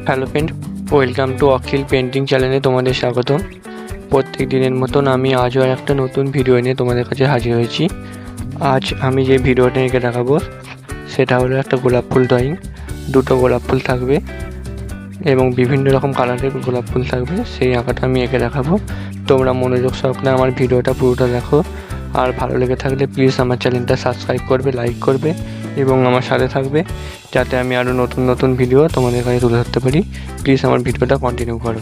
Hello friend, welcome to অখিল পেন্টিং চ্যানেলে তোমাদের স্বাগত। প্রত্যেক দিনের মতন আমি আজও একটা নতুন ভিডিও নিয়ে তোমাদের কাছে হাজির হয়েছি। আজ আমি যে ভিডিওটা এঁকে দেখাবো সেটা হলো একটা গোলাপ ফুল ড্রয়িং। দুটো গোলাপ ফুল থাকবে এবং বিভিন্ন রকম কালারের গোলাপ ফুল থাকবে, সেই আঁকাটা আমি এঁকে দেখাবো। তোমরা মনোযোগ সহকারে আমার ভিডিওটা পুরোটা দেখো, আর ভালো লেগে থাকলে প্লিজ আমার চ্যানেলটা সাবস্ক্রাইব করবে, লাইক করবে এবং আমার সাথে থাকবে, যাতে আমি আরও নতুন নতুন ভিডিও তোমাদের কাছে তুলে ধরতে পারি। প্লিজ আমার ভিডিওটা কন্টিনিউ করো।